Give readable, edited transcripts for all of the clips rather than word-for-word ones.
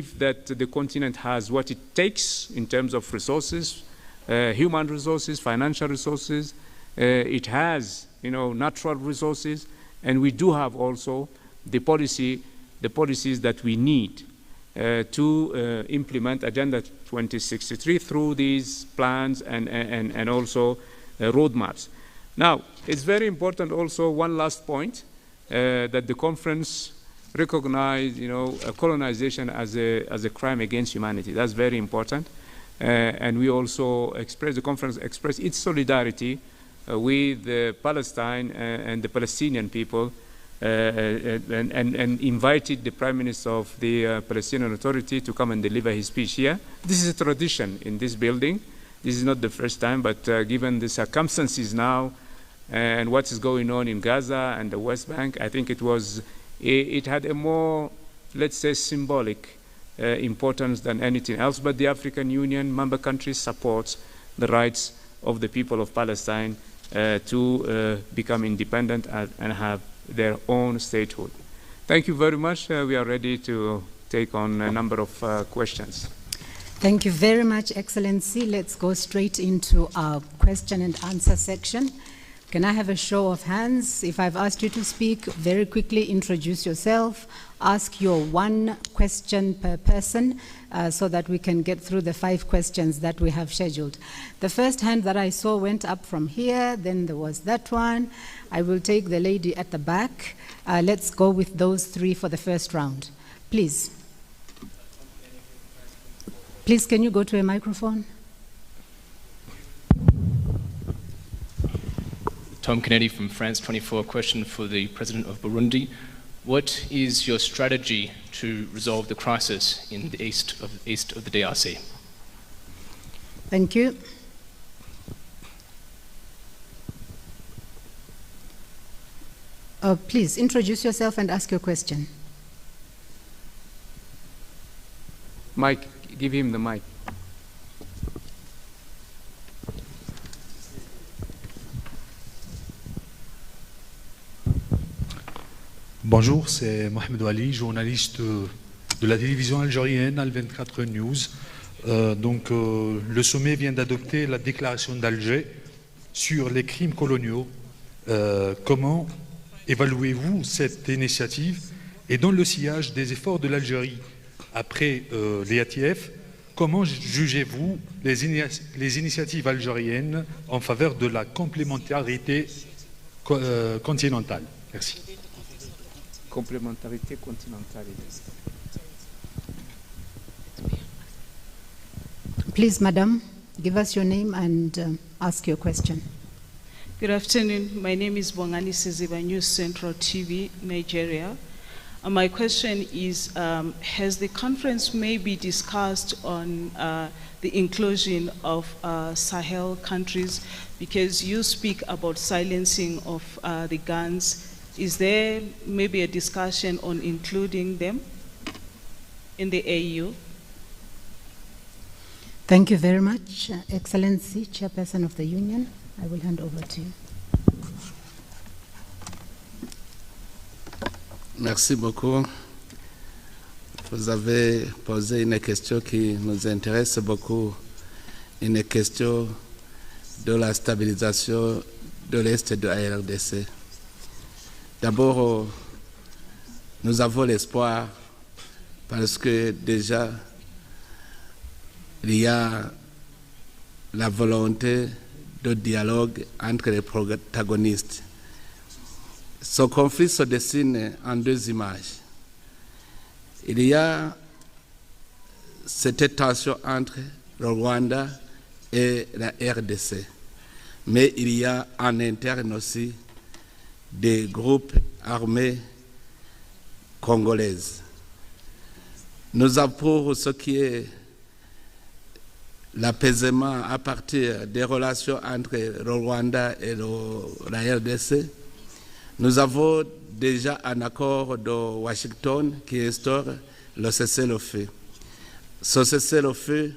believe that the continent has what it takes in terms of resources, human resources, financial resources. It has, natural resources, and we do have also the policies that we need to implement Agenda 2063 through these plans and also roadmaps. Now, it's very important also, one last point, that the conference recognize, colonization as a crime against humanity. That's very important. And we also the conference expressed its solidarity with Palestine and the Palestinian people, and invited the Prime Minister of the Palestinian Authority to come and deliver his speech here. This is a tradition in this building. This is not the first time, but given the circumstances now and what is going on in Gaza and the West Bank, I think it had a more, let's say, symbolic importance than anything else. But the African Union member countries support the rights of the people of Palestine to become independent and have their own statehood. Thank you very much. We are ready to take on a number of questions. Thank you very much, Excellency. Let's go straight into our question and answer section. Can I have a show of hands? If I've asked you to speak, very quickly introduce yourself, ask your one question per person so that we can get through the 5 questions that we have scheduled. The first hand that I saw went up from here, then there was that one. I will take the lady at the back. Let's go with those 3 for the first round. Please. Please, can you go to a microphone? Tom Kennedy from France 24, question for the President of Burundi. What is your strategy to resolve the crisis in the east of the DRC? Thank you. Please introduce yourself and ask your question. Mike, give him the mic. Bonjour, c'est Mohamed Ouali, journaliste de la télévision algérienne Al24 News. Le sommet vient d'adopter la déclaration d'Alger sur les crimes coloniaux. Comment évaluez-vous cette initiative? Et dans le sillage des efforts de l'Algérie après les ATF, comment jugez-vous les initiatives algériennes en faveur de la complémentarité continentale? Merci. Complémentarité continentale. Please, madam, give us your name and ask your question. Good afternoon. My name is Bongani Siziba, News Central TV, Nigeria. My question is, has the conference maybe discussed on the inclusion of Sahel countries? Because you speak about silencing of the guns. Is there maybe a discussion on including them in the AU? Thank you very much, Excellency, Chairperson of the Union. I will hand over to you. Merci beaucoup. Vous avez posé une question qui nous intéresse beaucoup, une question de la stabilisation de l'Est de la RDC. D'abord, nous avons l'espoir parce que déjà, il y a la volonté de dialogue entre les protagonistes. Ce conflit se dessine en 2 images. Il y a cette tension entre le Rwanda et la RDC, mais il y a en interne aussi des groupes armés congolaises. Nous avons ce qui est l'apaisement à partir des relations entre le Rwanda et la RDC. Nous avons déjà un accord de Washington qui instaure le cessez-le-feu. Ce cessez-le-feu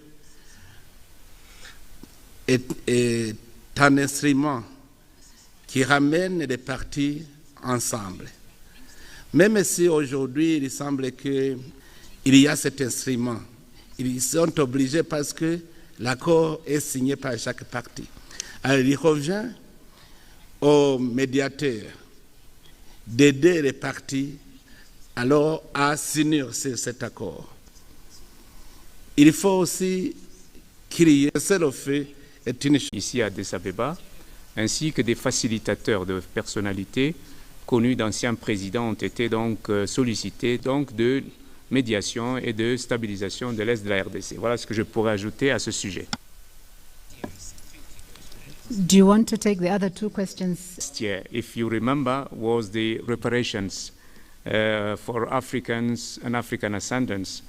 est un instrument qui ramène les parties ensemble. Même si aujourd'hui il semble qu'il il y a cet instrument. Ils sont obligés parce que l'accord est signé par chaque partie. Alors il revient aux médiateurs d'aider les parties alors à signer cet accord. Il faut aussi qu'il y ait le fait est une ici à Addis Abeba, ainsi que des facilitateurs de personnalités connus d'anciens présidents ont été donc sollicités donc de médiation et de stabilisation de l'Est de la RDC. Voilà ce que je pourrais ajouter à ce sujet. Do you want to take the other two questions? Last year, if you remember, was the reparations for Africans and African ascendants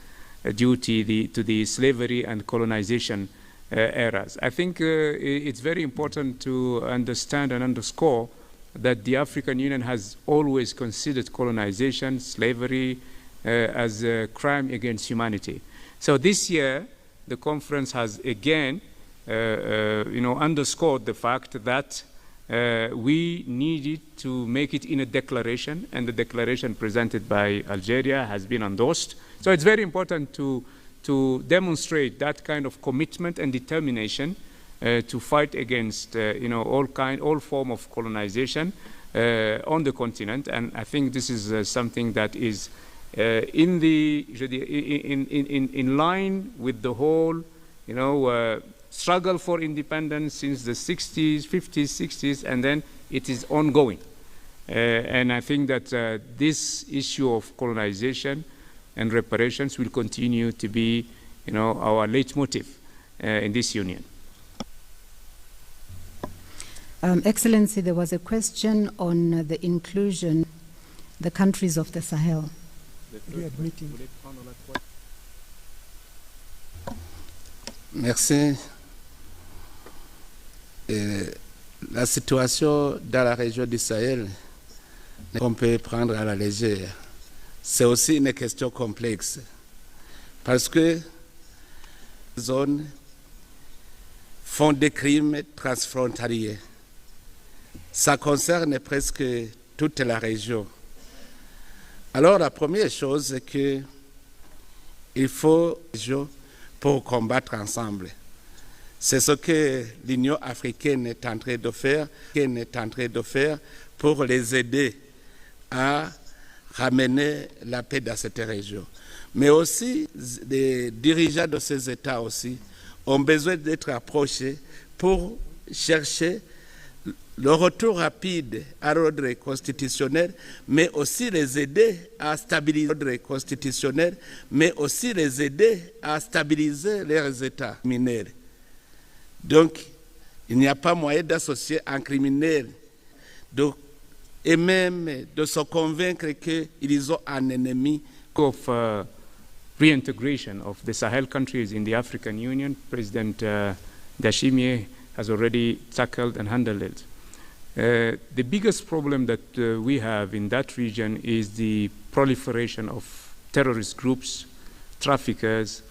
due to the slavery and colonization eras. I think it's very important to understand and underscore that the African Union has always considered colonization, slavery, as a crime against humanity. So this year, the conference has again, underscored the fact that we needed to make it in a declaration, and the declaration presented by Algeria has been endorsed. So it's very important to demonstrate that kind of commitment and determination to fight against all form of colonization on the continent. And I think this is something that is in line with the whole struggle for independence since the 60s, 50s, 60s, and then it is ongoing. And I think that this issue of colonization and reparations will continue to be, our leitmotif in this union. Excellency, there was a question on the inclusion, the countries of the Sahel. Merci. La situation dans la région du Sahel, qu'on peut prendre à la légère, c'est aussi une question complexe. Parce que les zones font des crimes transfrontaliers. Ça concerne presque toute la région. Alors la première chose, c'est qu'il faut pour combattre ensemble. C'est ce que l'Union africaine est en train de faire, pour les aider à ramener la paix dans cette région. Mais aussi, les dirigeants de ces États aussi ont besoin d'être approchés pour chercher le retour rapide à l'ordre constitutionnel, mais aussi les aider à stabiliser l'ordre constitutionnel, mais aussi les aider à stabiliser leurs États criminels. Donc, il n'y a pas moyen d'associer un criminel et même de se convaincre qu'ils ont un ennemi. Of reintegration of the Sahel countries in the African Union, President Dashimie has already tackled and handled it. The biggest problem that we have in that region is the proliferation of terrorist groups, traffickers,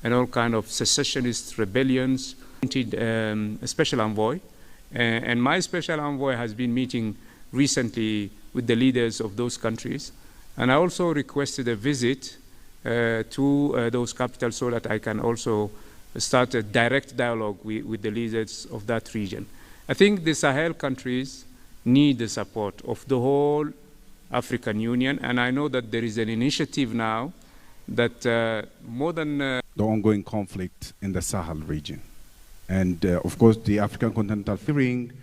and all kind of secessionist rebellions. A special envoy, and my special envoy has been meeting recently with the leaders of those countries, and I also requested a visit to those capitals so that I can also start a direct dialogue with the leaders of that region. I think the Sahel countries need the support of the whole African Union, and I know that there is an initiative now that more than the ongoing conflict in the Sahel region. And of course, the African Continental Hearing,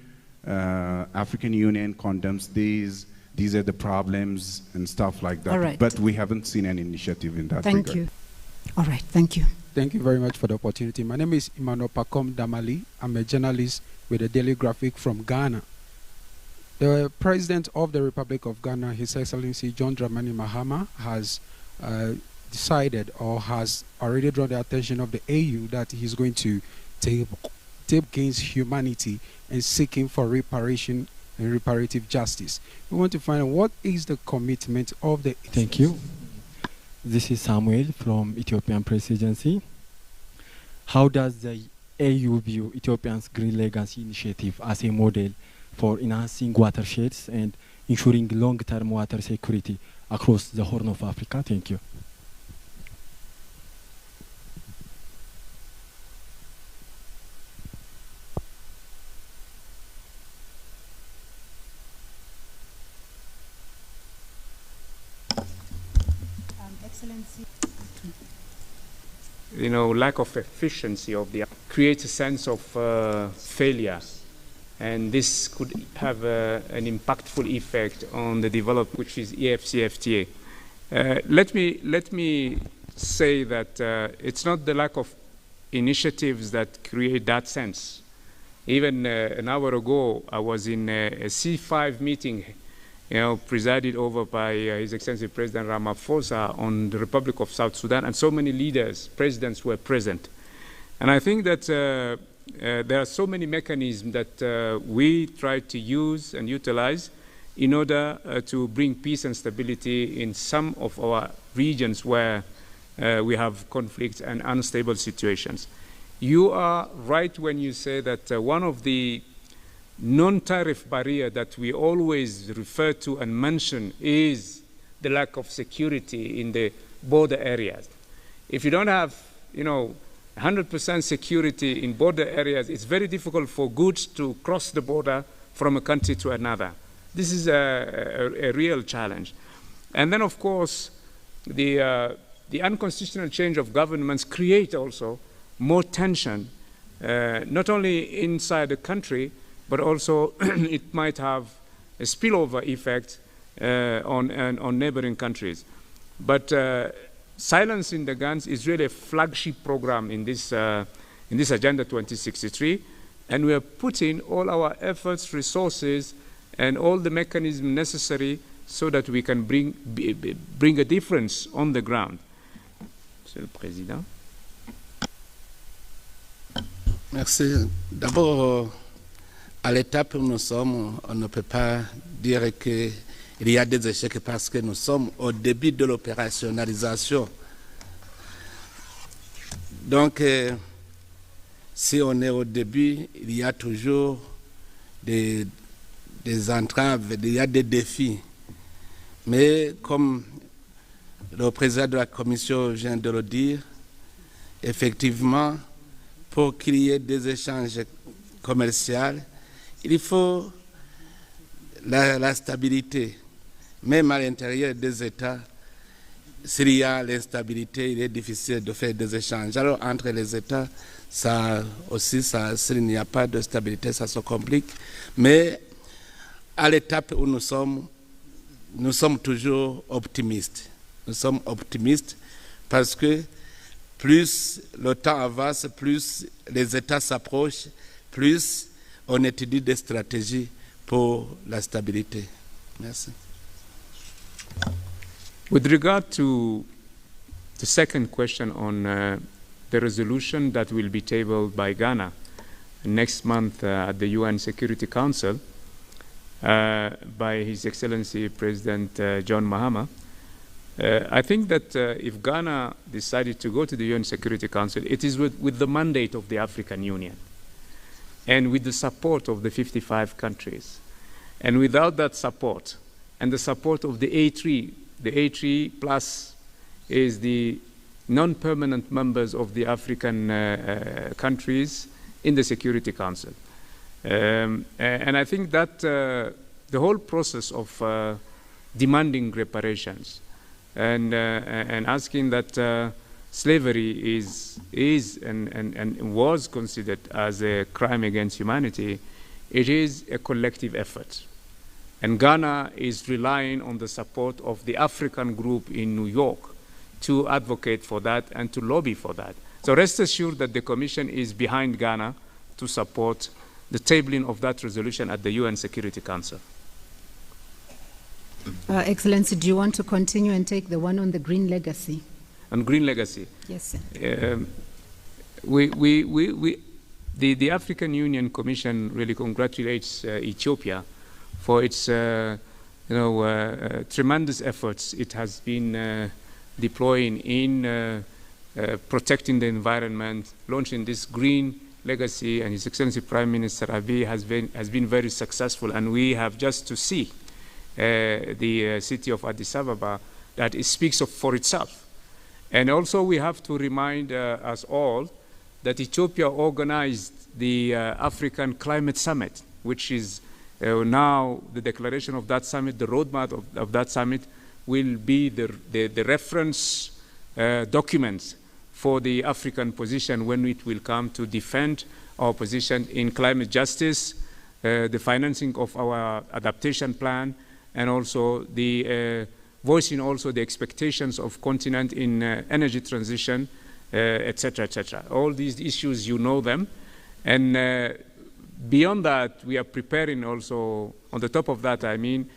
African Union condemns these. These are the problems and stuff like that. All right. But we haven't seen any initiative in that regard. Thank you. All right, thank you. Thank you very much for the opportunity. My name is Emmanuel Pacom Damali. I'm a journalist with the Daily Graphic from Ghana. The President of the Republic of Ghana, His Excellency John Dramani Mahama, has decided or has already drawn the attention of the AU that he's going to take against humanity and seeking for reparation and reparative justice. We want to find out what is the commitment of the... Thank you. This is Samuel from Ethiopian Presidency. How does the AU view Ethiopia's Green Legacy Initiative as a model for enhancing watersheds and ensuring long-term water security across the Horn of Africa? Thank you. Excellency. You know, lack of efficiency of the creates a sense of failure, and this could have an impactful effect on the development, which is EFCFTA. Let me say that it's not the lack of initiatives that create that sense. Even an hour ago, I was in a C5 meeting, you know, presided over by His Excellency President Ramaphosa on the Republic of South Sudan, and so many leaders, presidents were present. And I think that there are so many mechanisms that we try to use and utilize in order to bring peace and stability in some of our regions where we have conflicts and unstable situations. You are right when you say that one of the non-tariff barrier that we always refer to and mention is the lack of security in the border areas. If you don't have, you know, 100% security in border areas, it's very difficult for goods to cross the border from a country to another. This is a real challenge. And then, of course, the unconstitutional change of governments create also more tension, not only inside the country, but also it might have a spillover effect on neighboring countries. But silencing the guns is really a flagship program in this Agenda 2063, and we are putting all our efforts, resources, and all the mechanisms necessary so that we can bring a difference on the ground. Monsieur le Président. Merci. D'abord, à l'étape où nous sommes, on ne peut pas dire qu'il y a des échecs parce que nous sommes au début de l'opérationnalisation. Donc, si on est au début, il y a toujours des entraves, il y a des défis. Mais comme le président de la Commission vient de le dire, effectivement, pour qu'il y ait des échanges commerciaux, il faut la stabilité. Même à l'intérieur des États, s'il y a l'instabilité, il est difficile de faire des échanges. Alors, entre les États, s'il n'y a pas de stabilité, ça se complique. Mais à l'étape où nous sommes toujours optimistes. Nous sommes optimistes parce que plus le temps avance, plus les États s'approchent, plus on étudie des stratégies pour la stabilité. Merci. With regard to the second question on the resolution that will be tabled by Ghana next month at the UN Security Council by His Excellency President John Mahama, I think that if Ghana decided to go to the UN Security Council, it is with the mandate of the African Union and with the support of the 55 countries. And without that support and the support of the A3 plus is the non-permanent members of the African countries in the Security Council. And I think that the whole process of demanding reparations and asking that slavery is and was considered as a crime against humanity, it is a collective effort. And Ghana is relying on the support of the African group in New York to advocate for that and to lobby for that. So rest assured that the Commission is behind Ghana to support the tabling of that resolution at the UN Security Council. Excellency, do you want to continue and take the one on the green legacy? On green legacy? Yes, sir. The African Union Commission really congratulates Ethiopia for its tremendous efforts it has been deploying in protecting the environment, launching this green legacy, and His Excellency Prime Minister Abiy has been very successful, and we have just to see the city of Addis Ababa that it speaks for itself. And also we have to remind us all that Ethiopia organized the African Climate Summit, which is now the declaration of that summit, the roadmap of that summit will be the reference documents for the African position when it will come to defend our position in climate justice, the financing of our adaptation plan, and also the voicing also the expectations of continent in energy transition, etc., etc. All these issues, you know them. And beyond that, we are preparing also, on the top of that, I mean,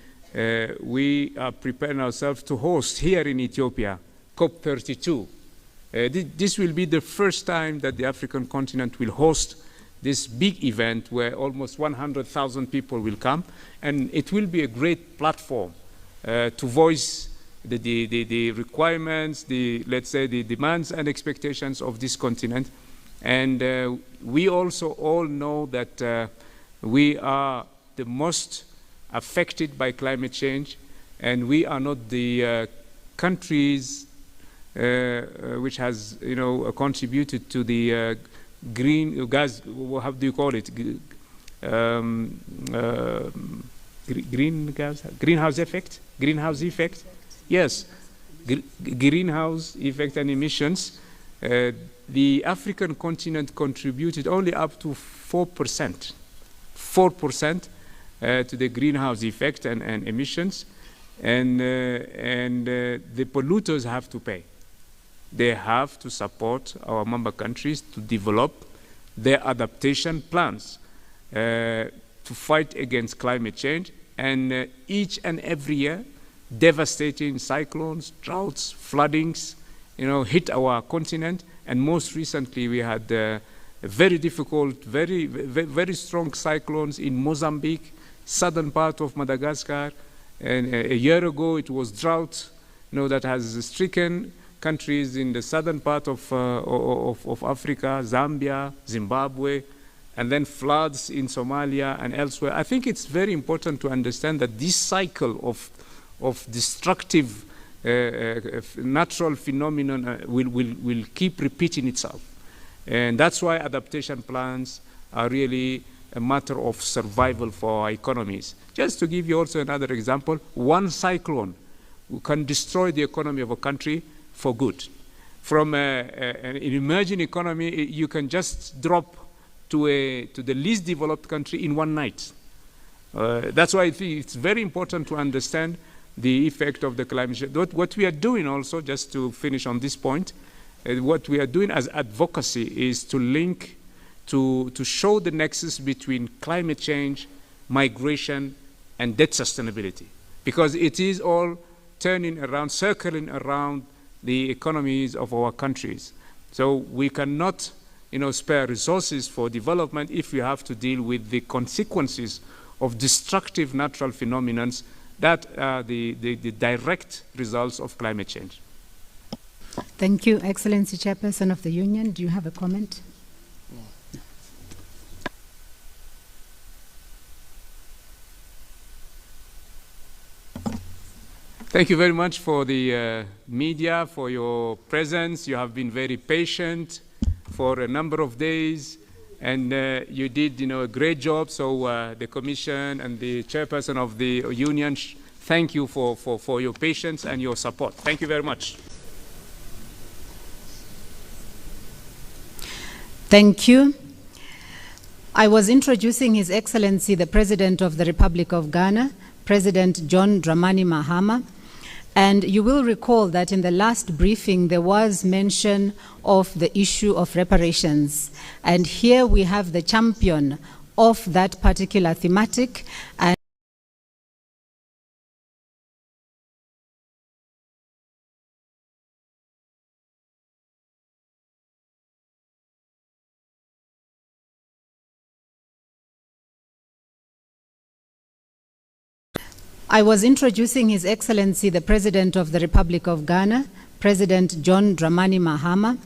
we are preparing ourselves to host here in Ethiopia, COP32. This will be the first time that the African continent will host this big event where almost 100,000 people will come, and it will be a great platform to voice the requirements, let's say the demands and expectations of this continent. And we also all know that we are the most affected by climate change, and we are not the countries which has, contributed to the green gas. How do you call it? Greenhouse effect. Greenhouse effect. Yes, greenhouse effect and emissions. The African continent contributed only up to 4%. 4% to the greenhouse effect and emissions, and the polluters have to pay. They have to support our member countries to develop their adaptation plans to fight against climate change. And each and every year, devastating cyclones, droughts, floodings, hit our continent. And most recently, we had very difficult, very strong cyclones in Mozambique, southern part of Madagascar. And a year ago, it was drought, that has stricken countries in the southern part of Africa, Zambia, Zimbabwe, and then floods in Somalia and elsewhere. I think it's very important to understand that this cycle of destructive natural phenomenon will keep repeating itself. And that's why adaptation plans are really a matter of survival for our economies. Just to give you also another example, one cyclone can destroy the economy of a country for good. From an emerging economy, you can just drop to the least developed country in one night. That's why I think it's very important to understand the effect of the climate change. What we are doing also, just to finish on this point, what we are doing as advocacy is to link, to show the nexus between climate change, migration, and debt sustainability. Because it is all turning around, circling around the economies of our countries. So we cannot, spare resources for development if we have to deal with the consequences of destructive natural phenomena that are the direct results of climate change. Thank you, Excellency Chairperson of the Union. Do you have a comment? Thank you very much for the media, for your presence. You have been very patient for a number of days, and you did, a great job. So the Commission and the Chairperson of the Union, thank you for your patience and your support. Thank you very much. Thank you. I was introducing His Excellency, the President of the Republic of Ghana, President John Dramani Mahama. And you will recall that in the last briefing, there was mention of the issue of reparations. And here we have the champion of that particular thematic. And I was introducing His Excellency, the President of the Republic of Ghana, President John Dramani Mahama.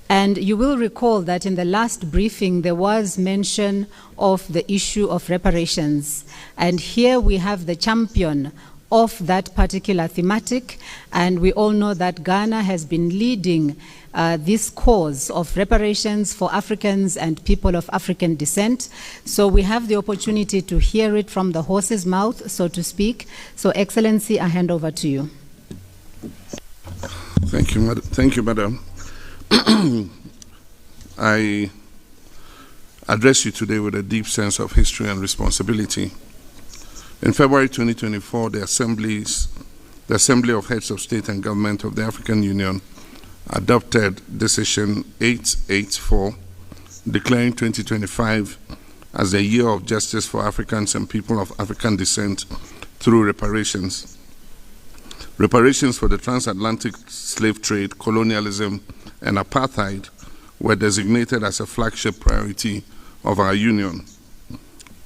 And you will recall that in the last briefing, there was mention of the issue of reparations. And here we have the champion of that particular thematic. And we all know that Ghana has been leading this cause of reparations for Africans and people of African descent. So we have the opportunity to hear it from the horse's mouth, so to speak. So, Excellency, I hand over to you. Thank you, Madam. I address you today with a deep sense of history and responsibility. In February 2024, the Assembly of Heads of State and Government of the African Union adopted Decision 884, declaring 2025 as the year of justice for Africans and people of African descent through reparations. Reparations for the transatlantic slave trade, colonialism, and apartheid were designated as a flagship priority of our union.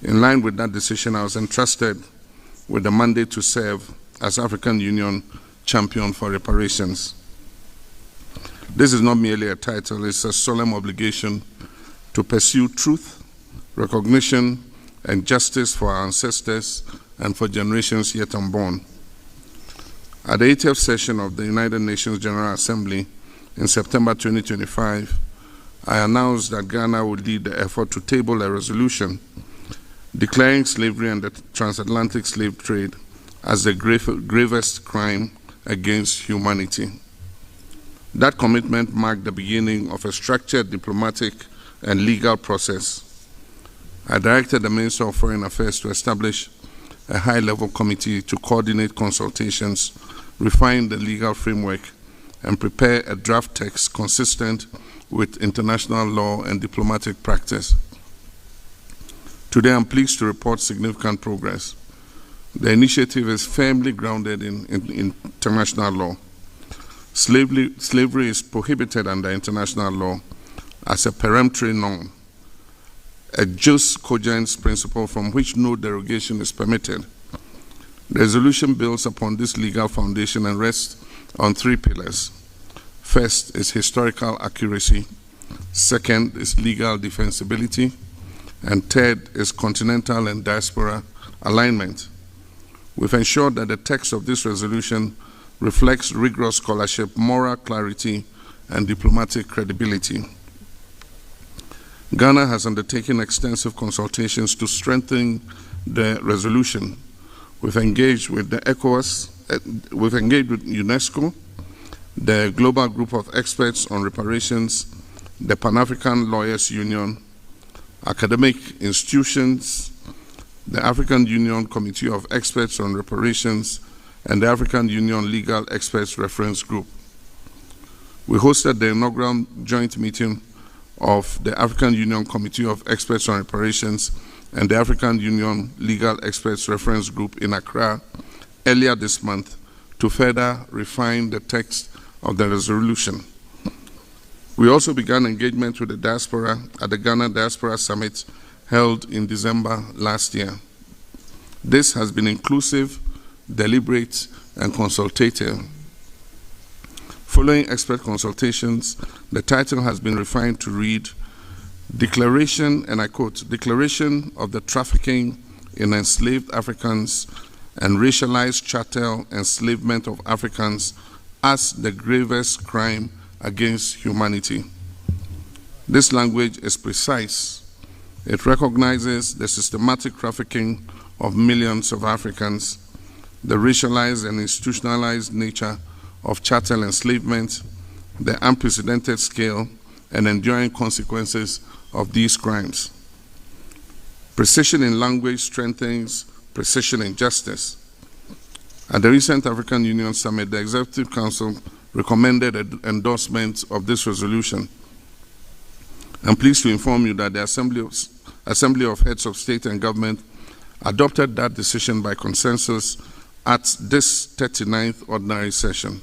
In line with that decision, I was entrusted with the mandate to serve as African Union champion for reparations. This is not merely a title, it's a solemn obligation to pursue truth, recognition, and justice for our ancestors and for generations yet unborn. At the 80th session of the United Nations General Assembly in September 2025, I announced that Ghana would lead the effort to table a resolution declaring slavery and the transatlantic slave trade as the gravest crime against humanity. That commitment marked the beginning of a structured diplomatic and legal process. I directed the Minister of Foreign Affairs to establish a high-level committee to coordinate consultations, refine the legal framework, and prepare a draft text consistent with international law and diplomatic practice. Today, I'm pleased to report significant progress. The initiative is firmly grounded in international law. Slavery is prohibited under international law as a peremptory norm, a jus cogens principle from which no derogation is permitted. The resolution builds upon this legal foundation and rests on three pillars. First is historical accuracy. Second is legal defensibility. And third is continental and diaspora alignment. We've ensured that the text of this resolution reflects rigorous scholarship, moral clarity, and diplomatic credibility. Ghana has undertaken extensive consultations to strengthen the resolution. We've engaged with the ECOWAS, we've engaged with UNESCO, the Global Group of Experts on Reparations, the Pan-African Lawyers Union, academic institutions, the African Union Committee of Experts on Reparations, and the African Union Legal Experts Reference Group. We hosted the inaugural joint meeting of the African Union Committee of Experts on Reparations and the African Union Legal Experts Reference Group in Accra earlier this month to further refine the text of the resolution. We also began engagement with the diaspora at the Ghana Diaspora Summit held in December last year. This has been inclusive, deliberate, and consultative. Following expert consultations, the title has been refined to read Declaration, and I quote, Declaration of the Trafficking in Enslaved Africans and Racialized Chattel Enslavement of Africans as the Gravest Crime Against Humanity. This language is precise. It recognizes the systematic trafficking of millions of Africans, the racialized and institutionalized nature of chattel enslavement, the unprecedented scale and enduring consequences of these crimes. Precision in language strengthens precision in justice. At the recent African Union Summit, the Executive Council recommended endorsement of this resolution. I'm pleased to inform you that the Assembly of Heads of State and Government adopted that decision by consensus at this 39th ordinary session.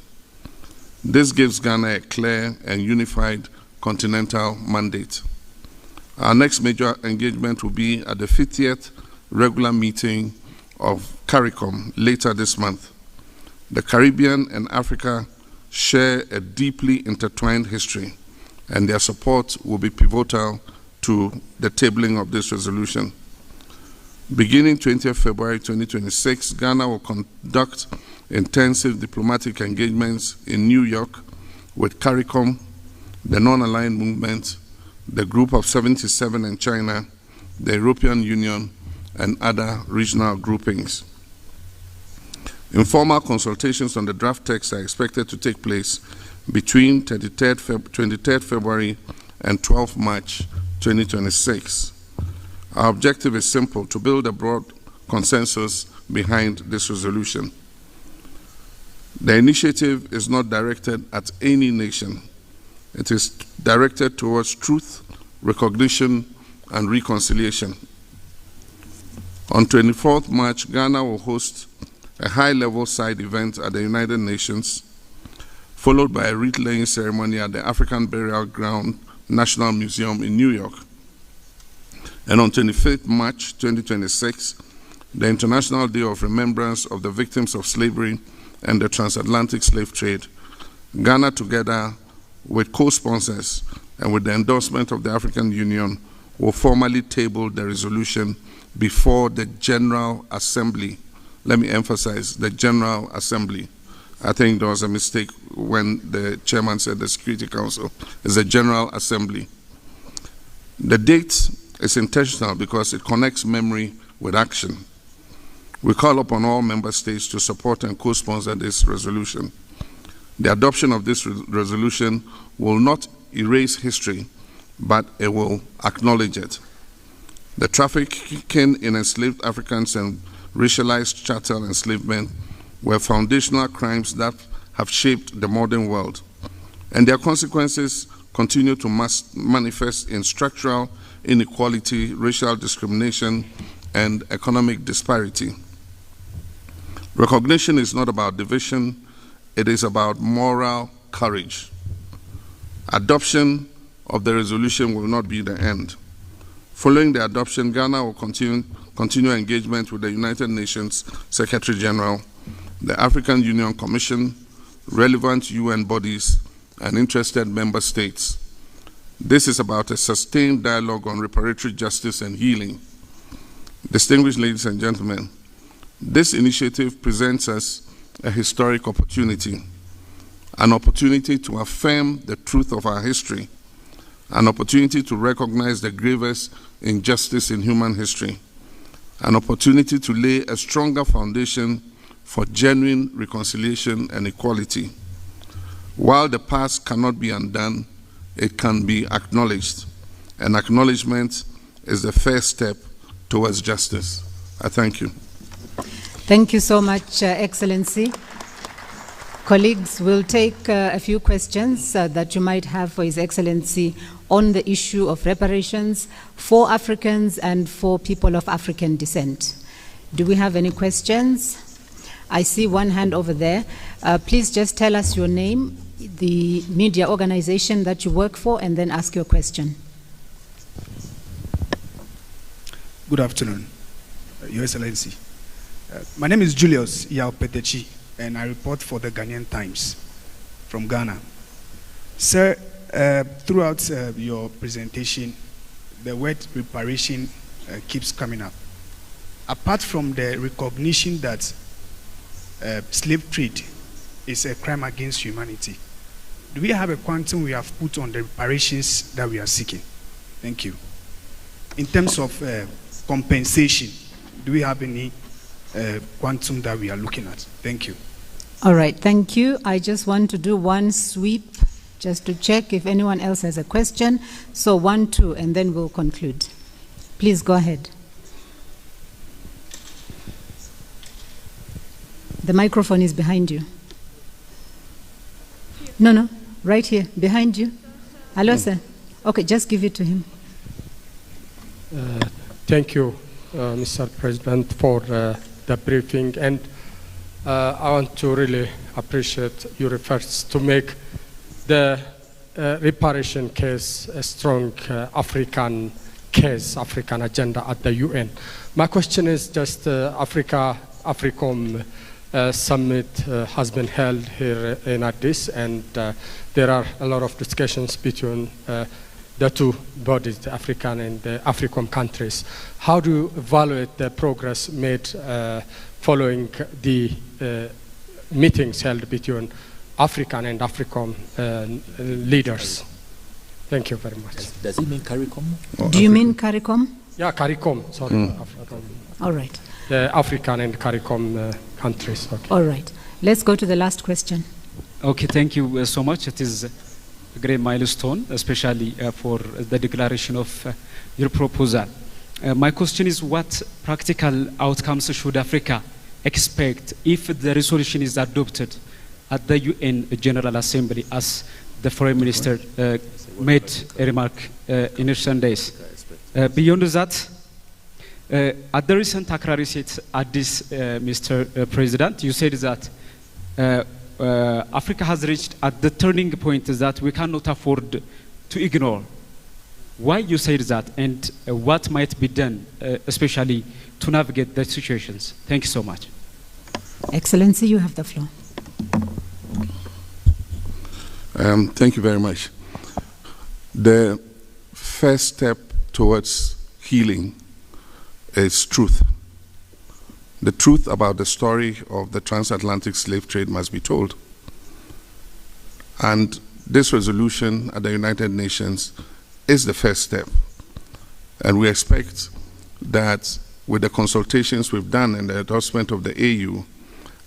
This gives Ghana a clear and unified continental mandate. Our next major engagement will be at the 50th regular meeting of CARICOM later this month. The Caribbean and Africa share a deeply intertwined history, and their support will be pivotal to the tabling of this resolution. Beginning 20th February 2026, Ghana will conduct intensive diplomatic engagements in New York with CARICOM, the Non-Aligned Movement, the Group of 77 in China, the European Union, and other regional groupings. Informal consultations on the draft text are expected to take place between 23rd February and 12 March 2026. Our objective is simple: to build a broad consensus behind this resolution. The initiative is not directed at any nation. It is directed towards truth, recognition, and reconciliation. On 24th March, Ghana will host a high-level side event at the United Nations, followed by a wreath-laying ceremony at the African Burial Ground National Museum in New York. And on 25th March 2026, the International Day of Remembrance of the Victims of Slavery and the Transatlantic Slave Trade, Ghana, together with co-sponsors and with the endorsement of the African Union, will formally table the resolution before the General Assembly. Let me emphasize, the General Assembly. I think there was a mistake when the chairman said the Security Council. It's the General Assembly. The date is intentional because it connects memory with action. We call upon all member states to support and co-sponsor this resolution. The adoption of this resolution will not erase history, but it will acknowledge it. The trafficking in enslaved Africans and racialized chattel enslavement were foundational crimes that have shaped the modern world, and their consequences continue to manifest in structural inequality, racial discrimination, and economic disparity. Recognition is not about division, it is about moral courage. Adoption of the resolution will not be the end. Following the adoption, Ghana will continue engagement with the United Nations Secretary General, the African Union Commission, relevant UN bodies, and interested member states. This is about a sustained dialogue on reparatory justice and healing. Distinguished ladies and gentlemen, this initiative presents us a historic opportunity, an opportunity to affirm the truth of our history, an opportunity to recognize the gravest injustice in human history, an opportunity to lay a stronger foundation for genuine reconciliation and equality. While the past cannot be undone, it can be acknowledged, and acknowledgement is the first step towards justice. I thank you. Thank you so much, Excellency. Colleagues, we'll take a few questions that you might have for His Excellency on the issue of reparations for Africans and for people of African descent. Do we have any questions? I see one hand over there. Please just tell us your name, the media organization that you work for, and then ask your question. Good afternoon, Your Excellency. My name is Julius Yao-Petechi, and I report for the Ghanaian Times from Ghana. Sir, throughout your presentation, the word reparation keeps coming up. Apart from the recognition that slave trade is a crime against humanity, do we have a quantum we have put on the reparations that we are seeking? Thank you. In terms of compensation, do we have any quantum that we are looking at? Thank you. All right, thank you. I just want to do one sweep just to check if anyone else has a question. So 1, 2, and then we'll conclude. Please go ahead. The microphone is behind you. No, right here, behind you. Hello, sir. Okay, just give it to him. Thank you, Mr. President, for the briefing. And I want to really appreciate your efforts to make the reparation case a strong African case, African agenda at the UN. My question is just Africom summit has been held here in Addis, and there are a lot of discussions between the two bodies, the African and the Africom countries. How do you evaluate the progress made following the meetings held between African and Africom leaders? Thank you very much. Does it mean CARICOM? Do you mean CARICOM? Yeah, CARICOM, sorry. All right. the African and CARICOM countries. Okay. All right. Let's go to the last question. Okay, thank you so much. It is a great milestone, especially for the declaration of your proposal. My question is, what practical outcomes should Africa expect if the resolution is adopted at the UN General Assembly, as the Foreign Minister made a remark in recent days? Beyond that, at the recent Accra reset at this, Mr. President, you said that Africa has reached at the turning point that we cannot afford to ignore. Why you said that, and what might be done, especially to navigate the situations? Thank you so much. Excellency, you have the floor. Thank you very much. The first step towards healing is truth. The truth about the story of the transatlantic slave trade must be told. And this resolution at the United Nations is the first step. And we expect that with the consultations we've done and the endorsement of the AU,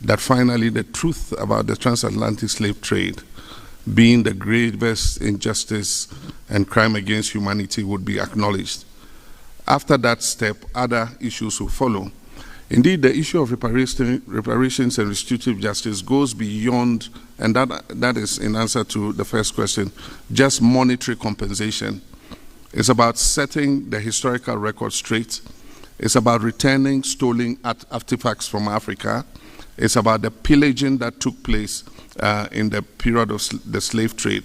that finally the truth about the transatlantic slave trade being the gravest injustice and crime against humanity would be acknowledged. After that step, other issues will follow. Indeed, the issue of reparations and restitutive justice goes beyond, and that is in answer to the first question, just monetary compensation. It's about setting the historical record straight. It's about returning stolen artifacts from Africa. It's about the pillaging that took place in the period of the slave trade.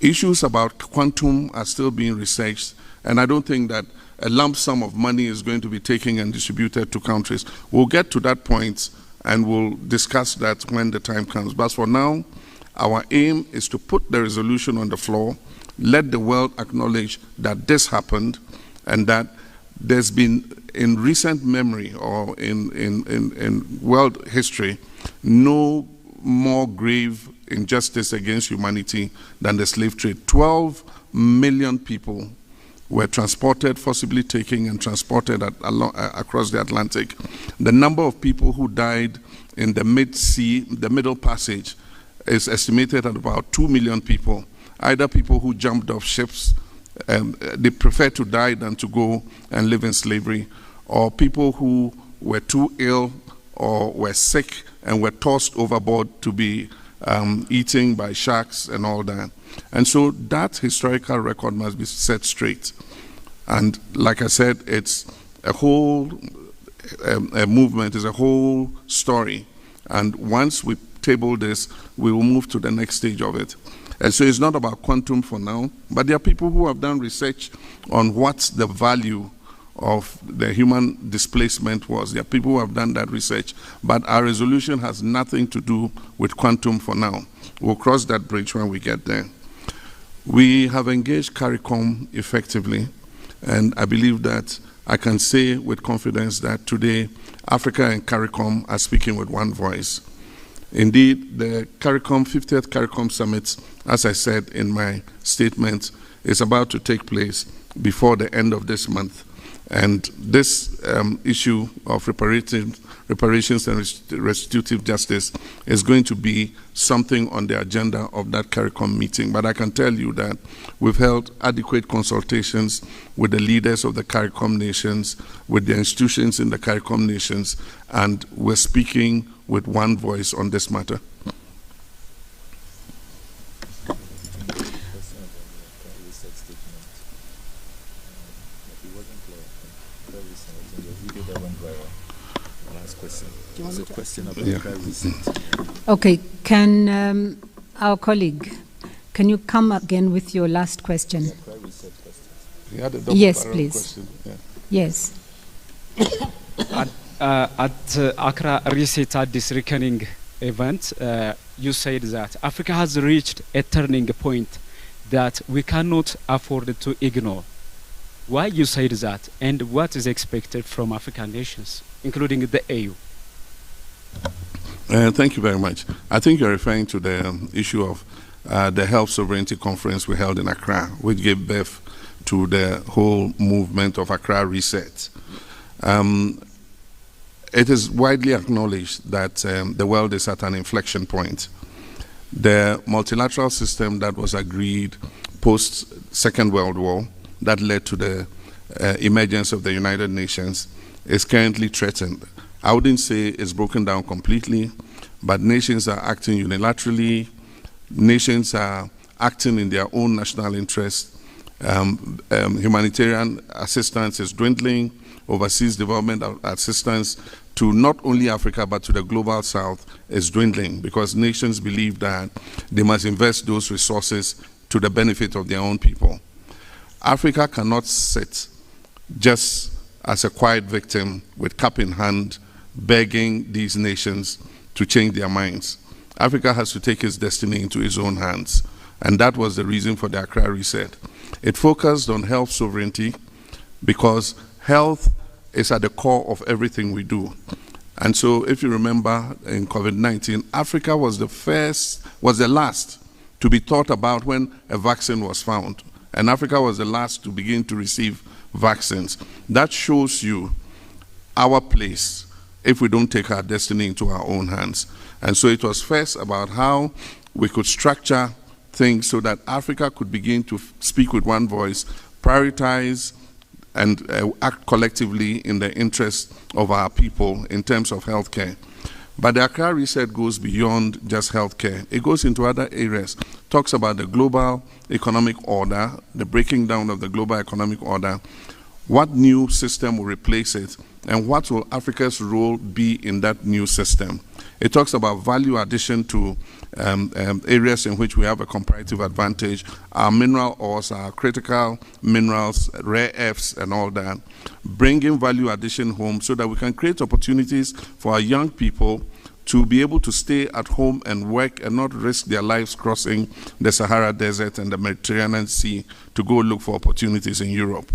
Issues about quantum are still being researched, and I don't think that a lump sum of money is going to be taken and distributed to countries. We'll get to that point and we'll discuss that when the time comes. But for now, our aim is to put the resolution on the floor, let the world acknowledge that this happened and that there's been, in recent memory or in world history, no more grave injustice against humanity than the slave trade. 12 million people were transported, forcibly taken and transported across the Atlantic. The number of people who died in the mid-sea, the Middle Passage, is estimated at about 2 million people, either people who jumped off ships, they prefer to die than to go and live in slavery, or people who were too ill or were sick and were tossed overboard to be eaten by sharks and all that. And so that historical record must be set straight. And like I said, it's a whole movement, it's a whole story. And once we table this, we will move to the next stage of it. And so it's not about quantum for now, but there are people who have done research on what the value of the human displacement was. There are people who have done that research, but our resolution has nothing to do with quantum for now. We'll cross that bridge when we get there. We have engaged CARICOM effectively, and I believe that I can say with confidence that today Africa and CARICOM are speaking with one voice. Indeed, the CARICOM, 50th CARICOM Summit, as I said in my statement, is about to take place before the end of this month. And this issue of reparations and restitutive justice is going to be something on the agenda of that CARICOM meeting. But I can tell you that we've held adequate consultations with the leaders of the CARICOM nations, with the institutions in the CARICOM nations, and we're speaking with one voice on this matter. Okay, can our colleague, can you come again with your last question? Yes, please. Yeah. Yes. At Accra Reset at this reckoning event, you said that Africa has reached a turning point that we cannot afford to ignore. Why you said that, and what is expected from African nations, including the AU? Thank you very much. I think you're referring to the issue of the Health Sovereignty Conference we held in Accra, which gave birth to the whole movement of Accra Reset. it is widely acknowledged that the world is at an inflection point. The multilateral system that was agreed post-Second World War that led to the emergence of the United Nations is currently threatened. I wouldn't say it's broken down completely, but nations are acting unilaterally. Nations are acting in their own national interest. Humanitarian assistance is dwindling. Overseas development assistance to not only Africa but to the global south is dwindling because nations believe that they must invest those resources to the benefit of their own people. Africa cannot sit just as a quiet victim with cup in hand, begging these nations to change their minds. Africa has to take its destiny into its own hands. And that was the reason for the Accra Reset. It focused on health sovereignty because health is at the core of everything we do. And so if you remember in COVID-19, Africa was the last to be thought about when a vaccine was found. And Africa was the last to begin to receive vaccines. That shows you our place if we don't take our destiny into our own hands. And so it was first about how we could structure things so that Africa could begin to speak with one voice, prioritize and act collectively in the interest of our people in terms of healthcare. But the Accra Reset goes beyond just healthcare. It goes into other areas, talks about the global economic order, the breaking down of the global economic order, what new system will replace it, and what will Africa's role be in that new system. It talks about value addition to areas in which we have a comparative advantage, our mineral ores, our critical minerals, rare earths, and all that, bringing value addition home so that we can create opportunities for our young people to be able to stay at home and work and not risk their lives crossing the Sahara Desert and the Mediterranean Sea to go look for opportunities in Europe.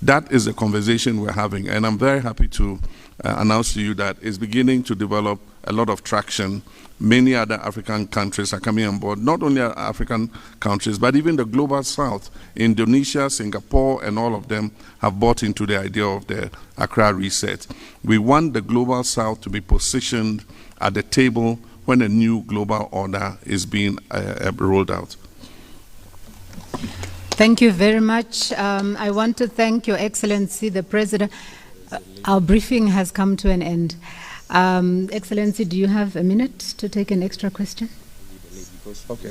That is the conversation we're having, and I'm very happy to announce to you that it's beginning to develop a lot of traction. Many other African countries are coming on board, not only African countries, but even the global south. Indonesia, Singapore, and all of them have bought into the idea of the Accra Reset. We want the global south to be positioned at the table when a new global order is being rolled out. Thank you very much. I want to thank Your Excellency, the President. Our briefing has come to an end. Excellency, do you have a minute to take an extra question? Okay.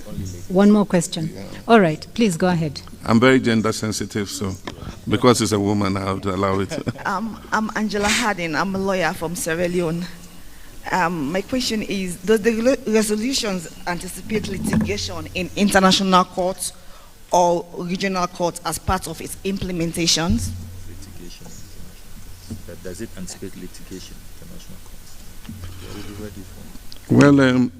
One more question. Yeah. All right, please go ahead. I'm very gender sensitive, so because it's a woman, I would allow it. I'm Angela Harding. I'm a lawyer from Sierra Leone. My question is, does the resolutions anticipate litigation in international courts or regional courts as part of its implementations? Litigation. Does it anticipate litigation in international courts? Well,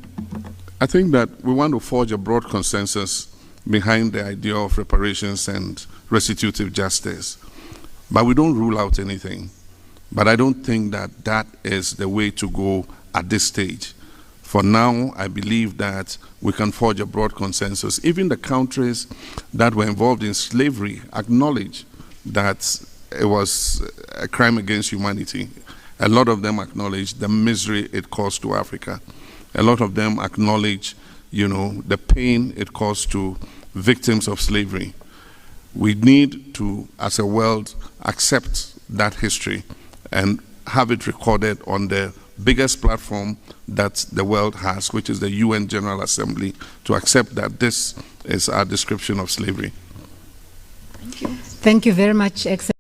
I think that we want to forge a broad consensus behind the idea of reparations and restitutive justice. But we don't rule out anything. But I don't think that that is the way to go at this stage. For now, I believe that we can forge a broad consensus. Even the countries that were involved in slavery acknowledge that it was a crime against humanity. A lot of them acknowledge the misery it caused to Africa. A lot of them acknowledge, the pain it caused to victims of slavery. We need to, as a world, accept that history and have it recorded on the biggest platform that the world has, which is the UN General Assembly, to accept that this is our description of slavery. Thank you very much, Excellency.